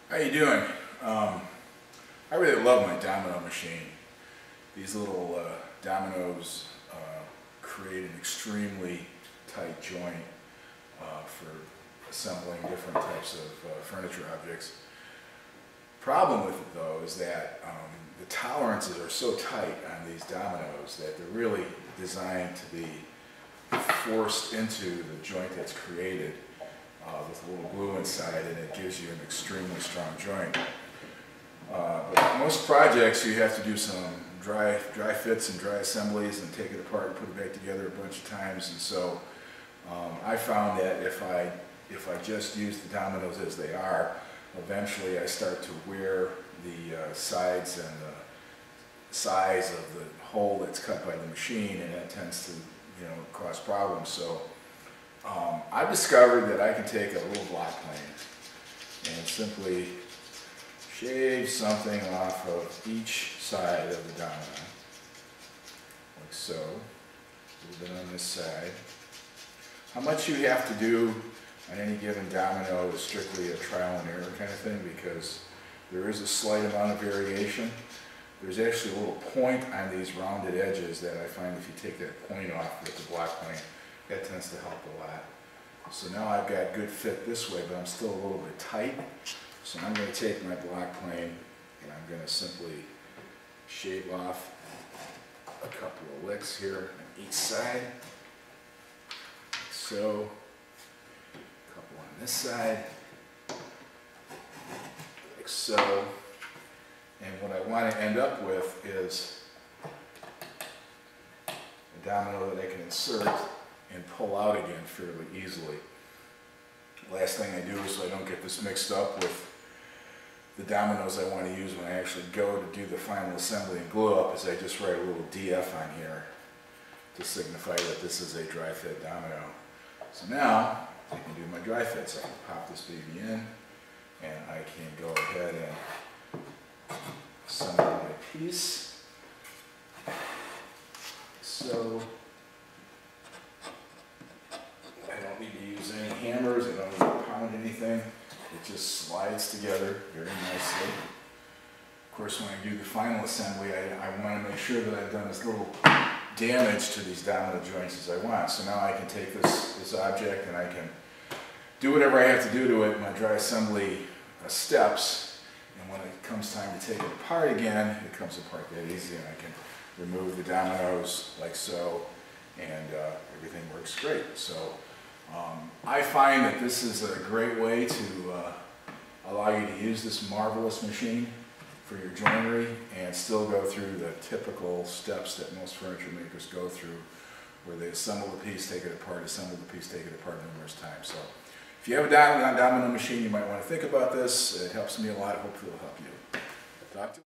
How you doing? I really love my domino machine. These little dominoes create an extremely tight joint for assembling different types of furniture objects. Problem with it though is that the tolerances are so tight on these dominoes that they're really designed to be forced into the joint that's created with a little glue inside, and it gives you an extremely strong joint. But most projects you have to do some dry fits and dry assemblies and take it apart and put it back together a bunch of times, and so I found that if I just use the dominoes as they are, eventually I start to wear the sides and the size of the hole that's cut by the machine, and that tends to cause problems. So I've discovered that I can take a little block plane and simply shave something off of each side of the domino, like so. A little bit on this side. How much you have to do on any given domino is strictly a trial and error kind of thing, because there is a slight amount of variation. There's actually a little point on these rounded edges that I find if you take that point off with the block plane, that tends to help a lot. So now I've got good fit this way, but I'm still a little bit tight. So I'm going to take my block plane and I'm going to simply shave off a couple of licks here on each side, like so. A couple on this side, like so. And what I want to end up with is a domino that I can insert and pull out again fairly easily. Last thing I do, so I don't get this mixed up with the dominoes I want to use when I actually go to do the final assembly and glue up, is I just write a little DF on here to signify that this is a dry fit domino. So now I can do my dry fit. So I can pop this baby in and I can go ahead and assemble my piece. So I don't need to use any hammers, I don't need to pound anything. It just slides together very nicely. Of course, when I do the final assembly, I want to make sure that I've done as little damage to these domino joints as I want. So now I can take this object and I can do whatever I have to do to it, my dry assembly steps, and when it comes time to take it apart again, it comes apart that easy, and I can remove the dominoes like so, and everything works great. So I find that this is a great way to allow you to use this marvelous machine for your joinery and still go through the typical steps that most furniture makers go through, where they assemble the piece, take it apart, assemble the piece, take it apart numerous times. So if you have a domino machine, you might want to think about this. It helps me a lot. Hopefully it will help you. Talk to